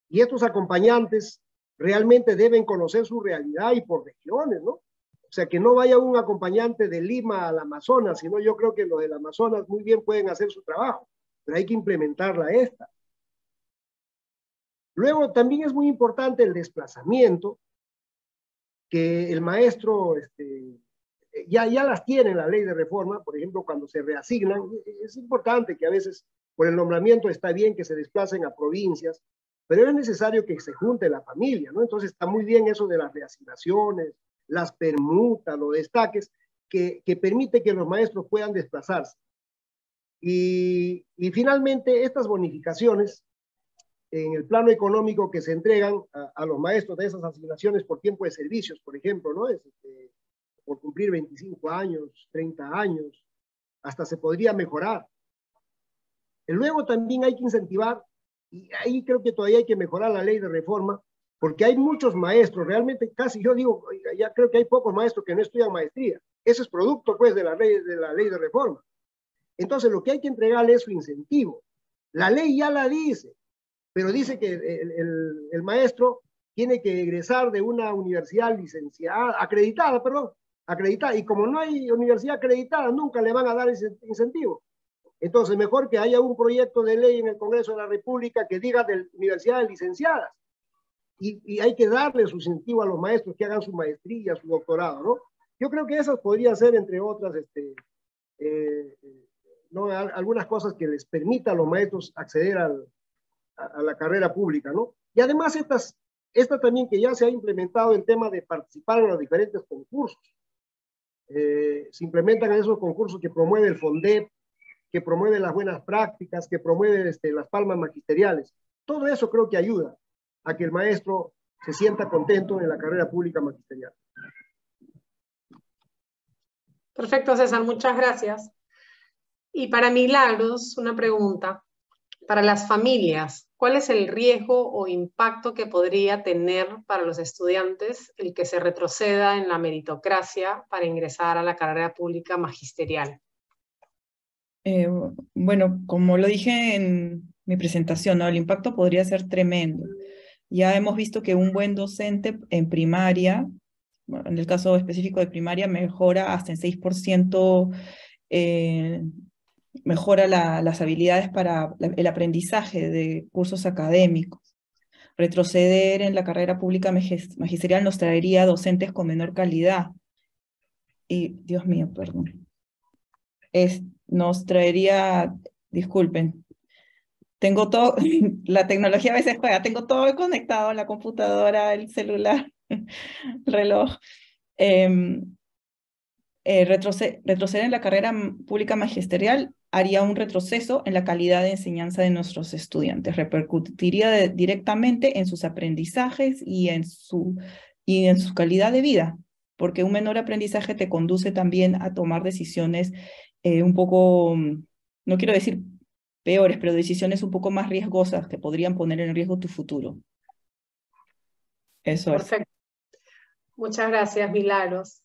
Y estos acompañantes realmente deben conocer su realidad y por regiones, ¿no? O sea, que no vaya un acompañante de Lima al Amazonas, sino yo creo que los del Amazonas muy bien pueden hacer su trabajo, pero hay que implementarla esta. Luego también es muy importante el desplazamiento, que el maestro ya las tiene en la ley de reforma, por ejemplo, cuando se reasignan, es importante que a veces por el nombramiento está bien que se desplacen a provincias, pero es necesario que se junte la familia, ¿no? Entonces está muy bien eso de las reasignaciones, las permutas, los destaques, que permite que los maestros puedan desplazarse. Y finalmente, estas bonificaciones en el plano económico que se entregan a los maestros de esas asignaciones por tiempo de servicios, por ejemplo, ¿no? Por cumplir 25 años, 30 años, hasta se podría mejorar. Y luego también hay que incentivar, y ahí creo que todavía hay que mejorar la ley de reforma, porque hay muchos maestros, realmente casi yo digo, ya creo que hay pocos maestros que no estudian maestría. Eso es producto, pues, de la ley de reforma. Entonces, lo que hay que entregarle es su incentivo. La ley ya la dice, pero dice que el maestro tiene que egresar de una universidad acreditada, y como no hay universidad acreditada, nunca le van a dar ese incentivo. Entonces, mejor que haya un proyecto de ley en el Congreso de la República que diga de universidades licenciadas, y hay que darle su incentivo a los maestros que hagan su maestría, su doctorado, ¿no? Yo creo que esas podrían ser, entre otras, ¿no?, algunas cosas que les permita a los maestros acceder a la carrera pública, ¿no? Y además esta también que ya se ha implementado el tema de participar en los diferentes concursos. Se implementan esos concursos que promueve el FONDEP, que promueve las buenas prácticas, que promueve las palmas magisteriales. Todo eso creo que ayuda a que el maestro se sienta contento en la carrera pública magisterial. Perfecto, César, muchas gracias. Y para Milagros, una pregunta. Para las familias, ¿cuál es el riesgo o impacto que podría tener para los estudiantes el que se retroceda en la meritocracia para ingresar a la carrera pública magisterial? Bueno, como lo dije en mi presentación, ¿no? El impacto podría ser tremendo. Ya hemos visto que un buen docente en primaria, bueno, en el caso específico de primaria, mejora hasta en 6%, mejora las habilidades para el aprendizaje de cursos académicos. Retroceder en la carrera pública magisterial nos traería docentes con menor calidad. Y, Dios mío, perdón. Nos traería, disculpen, tengo todo, la tecnología a veces juega, tengo todo conectado, la computadora, el celular, el reloj. Retroceder en la carrera pública magisterial haría un retroceso en la calidad de enseñanza de nuestros estudiantes, repercutiría directamente en sus aprendizajes y en su calidad de vida, porque un menor aprendizaje te conduce también a tomar decisiones un poco, no quiero decir peores, pero decisiones un poco más riesgosas que podrían poner en riesgo tu futuro. Eso es. Perfecto. Muchas gracias, Milagros.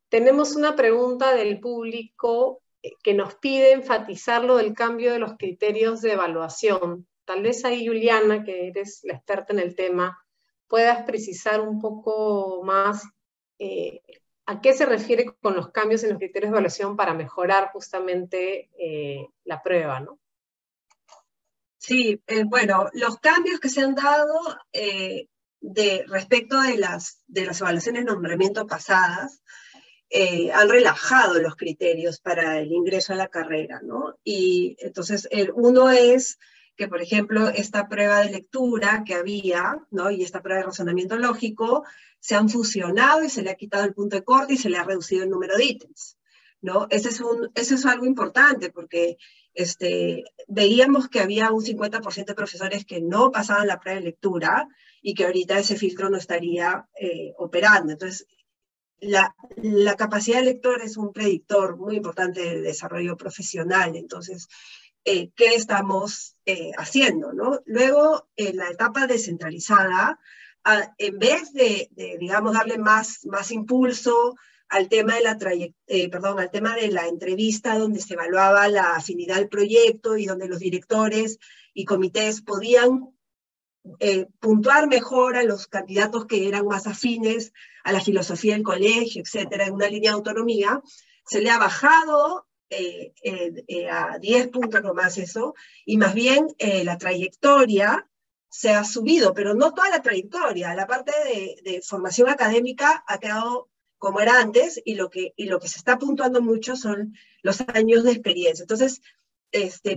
Tenemos una pregunta del público que nos pide enfatizar lo del cambio de los criterios de evaluación. Tal vez ahí, Juliana, que eres la experta en el tema, puedas precisar un poco más a qué se refiere con los cambios en los criterios de evaluación para mejorar justamente la prueba, ¿no? Sí, bueno, los cambios que se han dado respecto de las evaluaciones de nombramiento pasadas han relajado los criterios para el ingreso a la carrera, ¿no? Y entonces uno es que, por ejemplo, esta prueba de lectura que había, ¿no? Y esta prueba de razonamiento lógico se han fusionado y se le ha quitado el punto de corte y se le ha reducido el número de ítems, ¿no? Eso es algo importante porque veíamos que había un 50% de profesores que no pasaban la prueba de lectura y que ahorita ese filtro no estaría operando. Entonces, la capacidad de lector es un predictor muy importante del desarrollo profesional. Entonces, ¿qué estamos haciendo, ¿no? Luego, en la etapa descentralizada, en vez de, digamos, darle más impulso al tema al tema de la entrevista donde se evaluaba la afinidad al proyecto y donde los directores y comités podían puntuar mejor a los candidatos que eran más afines a la filosofía del colegio, etcétera, en una línea de autonomía, se le ha bajado a 10 puntos nomás eso, y más bien la trayectoria se ha subido, pero no toda la trayectoria, la parte de formación académica ha quedado como era antes, y lo que se está puntuando mucho son los años de experiencia. Entonces,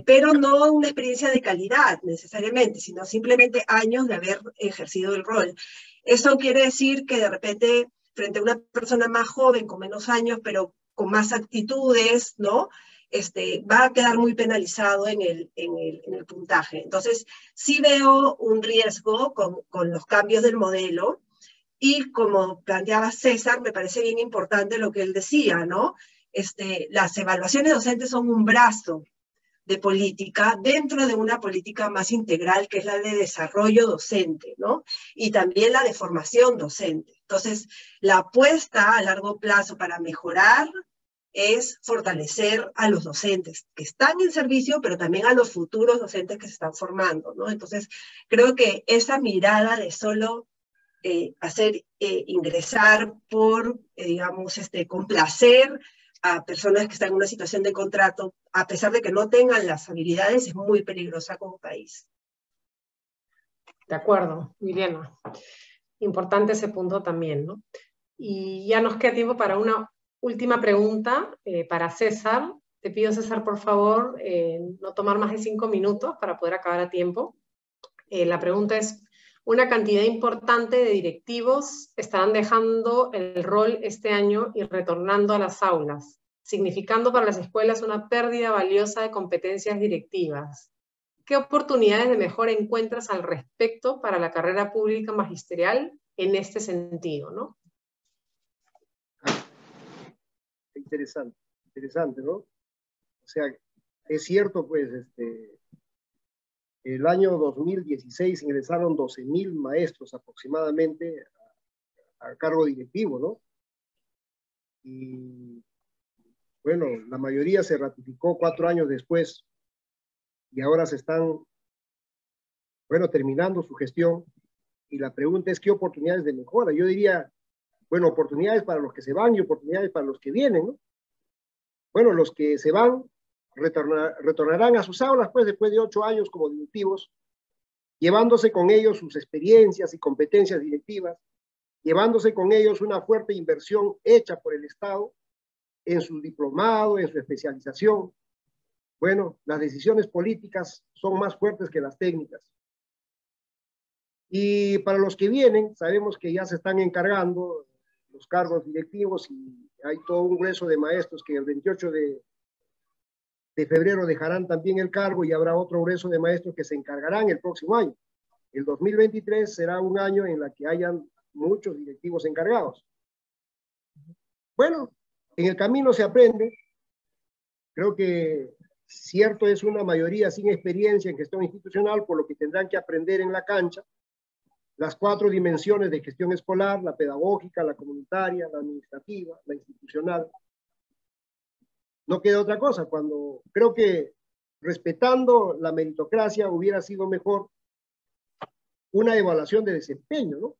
pero no una experiencia de calidad necesariamente, sino simplemente años de haber ejercido el rol. Eso quiere decir que de repente, frente a una persona más joven, con menos años, pero con más actitudes, ¿no? Va a quedar muy penalizado en el puntaje. Entonces, sí veo un riesgo con los cambios del modelo, y como planteaba César, me parece bien importante lo que él decía, ¿no? Las evaluaciones docentes son un brazo de política dentro de una política más integral que es la de desarrollo docente, ¿no? Y también la de formación docente. Entonces, la apuesta a largo plazo para mejorar es fortalecer a los docentes que están en servicio, pero también a los futuros docentes que se están formando, ¿no? Entonces, creo que esa mirada de solo hacer ingresar por, digamos, complacer a personas que están en una situación de contrato, a pesar de que no tengan las habilidades, es muy peligrosa como país. De acuerdo, Juliana. Importante ese punto también, ¿no? Y ya nos queda tiempo para una última pregunta para César. Te pido, César, por favor, no tomar más de 5 minutos para poder acabar a tiempo. La pregunta es, una cantidad importante de directivos estarán dejando el rol este año y retornando a las aulas, significando para las escuelas una pérdida valiosa de competencias directivas. ¿Qué oportunidades de mejora encuentras al respecto para la carrera pública magisterial en este sentido, ¿no? Interesante, ¿no? O sea, es cierto, pues, el año 2016 ingresaron 12.000 maestros aproximadamente a cargo directivo, ¿no? Y bueno, la mayoría se ratificó 4 años después y ahora se están, bueno, terminando su gestión. Y la pregunta es, ¿qué oportunidades de mejora? Yo diría, bueno, oportunidades para los que se van y oportunidades para los que vienen, ¿no? Bueno, los que se van retornarán a sus aulas, pues, después de 8 años como directivos, llevándose con ellos sus experiencias y competencias directivas, llevándose con ellos una fuerte inversión hecha por el Estado en su diplomado, en su especialización. Bueno, las decisiones políticas son más fuertes que las técnicas. Y para los que vienen, sabemos que ya se están encargando los cargos directivos y hay todo un grueso de maestros que el 28 de febrero dejarán también el cargo y habrá otro grueso de maestros que se encargarán el próximo año. El 2023 será un año en el que hayan muchos directivos encargados. Bueno, en el camino se aprende. Creo que cierto es una mayoría sin experiencia en gestión institucional, por lo que tendrán que aprender en la cancha las 4 dimensiones de gestión escolar: la pedagógica, la comunitaria, la administrativa, la institucional. No queda otra cosa. Cuando creo que respetando la meritocracia hubiera sido mejor una evaluación de desempeño, ¿no?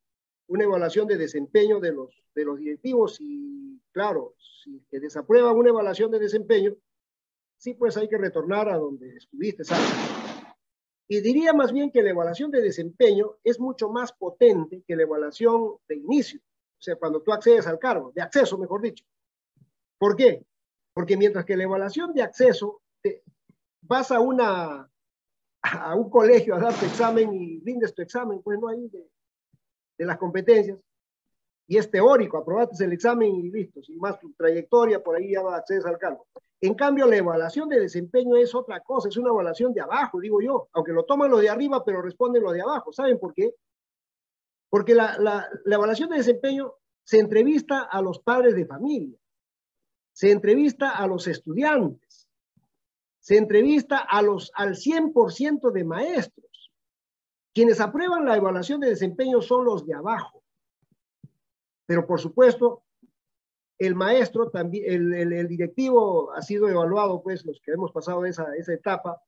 Una evaluación de desempeño de los directivos y, claro, si te desaprueban una evaluación de desempeño, sí, pues hay que retornar a donde estuviste, ¿sabes? Y diría más bien que la evaluación de desempeño es mucho más potente que la evaluación de inicio, o sea, cuando tú accedes al cargo, de acceso, mejor dicho. ¿Por qué? Porque mientras que la evaluación de acceso, vas a un colegio a dar tu examen y rindes tu examen, pues no hay de las competencias, y es teórico, aprobaste el examen y listo, sin más tu trayectoria, por ahí ya accedes al cargo. En cambio, la evaluación de desempeño es otra cosa, es una evaluación de abajo, digo yo, aunque lo toman los de arriba, pero responden los de abajo. ¿Saben por qué? Porque la evaluación de desempeño se entrevista a los padres de familia, se entrevista a los estudiantes, se entrevista al 100% de maestros. Quienes aprueban la evaluación de desempeño son los de abajo. Pero por supuesto, el maestro, también, el directivo ha sido evaluado, pues los que hemos pasado esa etapa,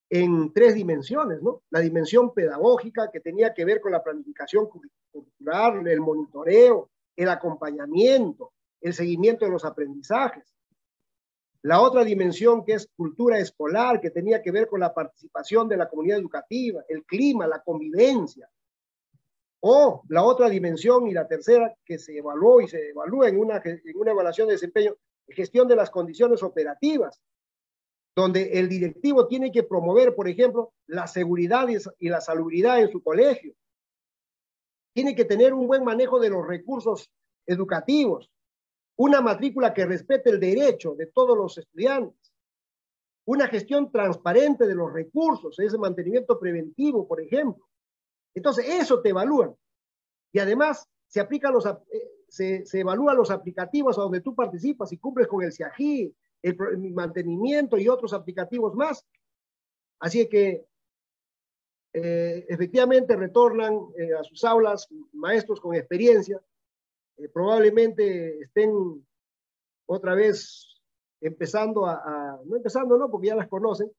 en 3 dimensiones, ¿no? La dimensión pedagógica, que tenía que ver con la planificación curricular, el monitoreo, el acompañamiento, el seguimiento de los aprendizajes. La otra dimensión, que es cultura escolar, que tenía que ver con la participación de la comunidad educativa, el clima, la convivencia. O la otra dimensión y la tercera, que se evaluó y se evalúa en una evaluación de desempeño, gestión de las condiciones operativas, donde el directivo tiene que promover, por ejemplo, la seguridad y la salubridad en su colegio. Tiene que tener un buen manejo de los recursos educativos, una matrícula que respete el derecho de todos los estudiantes, una gestión transparente de los recursos, ese mantenimiento preventivo, por ejemplo. Entonces, eso te evalúan. Y además, se evalúan los aplicativos a donde tú participas y cumples con el CIAGI, el mantenimiento y otros aplicativos más. Así que, efectivamente, retornan a sus aulas maestros con experiencia. Probablemente estén otra vez empezando no empezando, no, porque ya las conocen,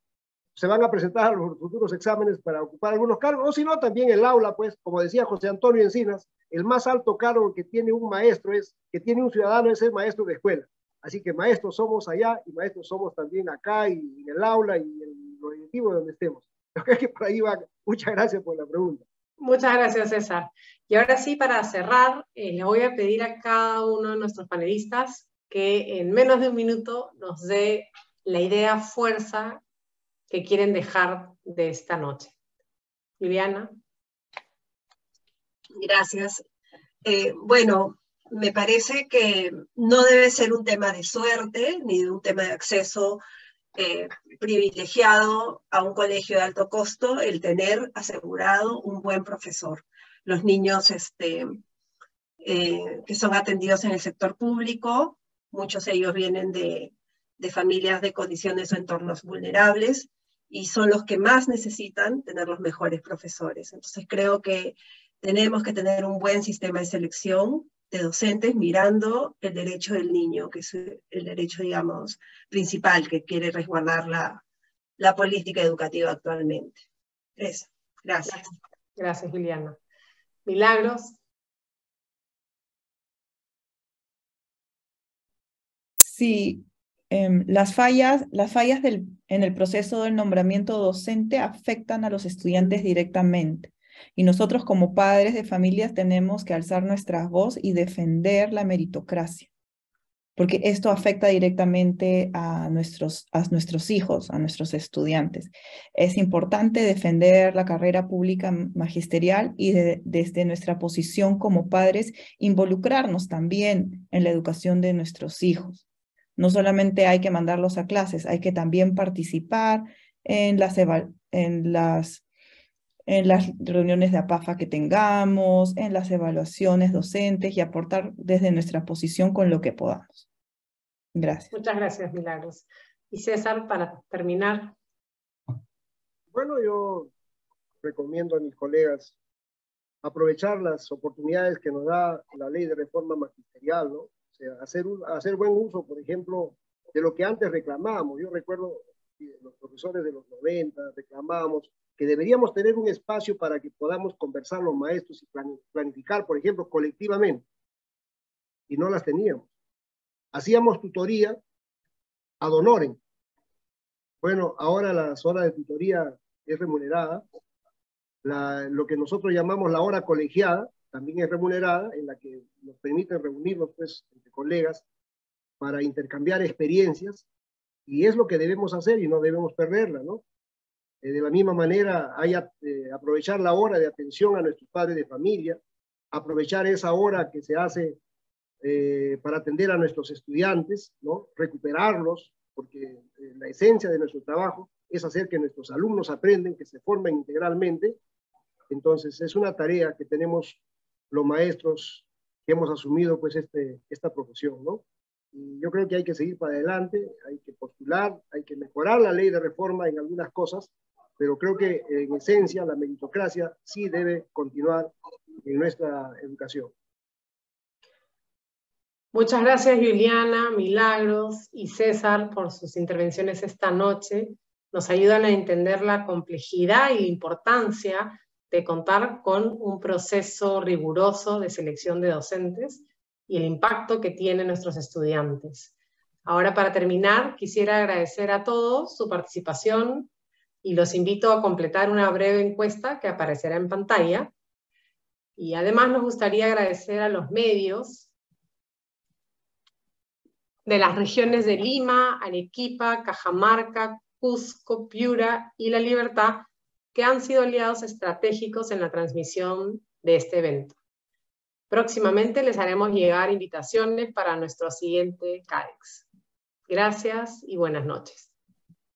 se van a presentar a los futuros exámenes para ocupar algunos cargos, o si no, también el aula, pues, como decía José Antonio Encinas, el más alto cargo que tiene un maestro que tiene un ciudadano es el maestro de escuela. Así que maestros somos allá y maestros somos también acá y en el aula y en los directivos donde estemos. Yo creo que por ahí va. Muchas gracias por la pregunta. Muchas gracias, César. Y ahora sí, para cerrar, le voy a pedir a cada uno de nuestros panelistas que en menos de un minuto nos dé la idea fuerza que quieren dejar de esta noche. Viviana. Gracias. Bueno, me parece que no debe ser un tema de suerte ni de un tema de acceso privilegiado a un colegio de alto costo el tener asegurado un buen profesor. Los niños que son atendidos en el sector público, muchos de ellos vienen de de familias de condiciones o entornos vulnerables, y son los que más necesitan tener los mejores profesores. Entonces creo que tenemos que tener un buen sistema de selección de docentes mirando el derecho del niño, que es el derecho, digamos, principal que quiere resguardar la política educativa actualmente. Eso. Gracias. Gracias, Juliana. Milagros. Sí, las fallas en el proceso del nombramiento docente afectan a los estudiantes directamente. Y nosotros como padres de familias tenemos que alzar nuestra voz y defender la meritocracia, porque esto afecta directamente a nuestros hijos, a nuestros estudiantes. Es importante defender la carrera pública magisterial y desde nuestra posición como padres involucrarnos también en la educación de nuestros hijos. No solamente hay que mandarlos a clases, hay que también participar en las reuniones de APAFA que tengamos, en las evaluaciones docentes y aportar desde nuestra posición con lo que podamos. Gracias. Muchas gracias, Milagros. Y César, para terminar. Bueno, yo recomiendo a mis colegas aprovechar las oportunidades que nos da la ley de reforma magisterial, ¿no? O sea, hacer buen uso, por ejemplo, de lo que antes reclamábamos. Yo recuerdo los profesores de los 90 reclamábamos que deberíamos tener un espacio para que podamos conversar los maestros y planificar, por ejemplo, colectivamente. Y no las teníamos. Hacíamos tutoría ad honorem. Bueno, ahora las horas de tutoría es remunerada. Lo que nosotros llamamos la hora colegiada también es remunerada, en la que nos permiten reunirnos pues, entre colegas para intercambiar experiencias, y es lo que debemos hacer y no debemos perderla, ¿no? De la misma manera, aprovechar la hora de atención a nuestros padres de familia, aprovechar esa hora que se hace para atender a nuestros estudiantes, ¿no? Recuperarlos, porque la esencia de nuestro trabajo es hacer que nuestros alumnos aprenden, que se formen integralmente. Entonces, es una tarea que tenemos los maestros que hemos asumido pues esta profesión, ¿no? Y yo creo que hay que seguir para adelante, hay que postular, hay que mejorar la ley de reforma en algunas cosas, pero creo que en esencia la meritocracia sí debe continuar en nuestra educación. Muchas gracias, Juliana, Milagros y César por sus intervenciones esta noche. Nos ayudan a entender la complejidad y la importancia de contar con un proceso riguroso de selección de docentes y el impacto que tienen nuestros estudiantes. Ahora, para terminar, quisiera agradecer a todos su participación y los invito a completar una breve encuesta que aparecerá en pantalla. Y además nos gustaría agradecer a los medios de las regiones de Lima, Arequipa, Cajamarca, Cusco, Piura y La Libertad, que han sido aliados estratégicos en la transmisión de este evento. Próximamente les haremos llegar invitaciones para nuestro siguiente CADEX. Gracias y buenas noches.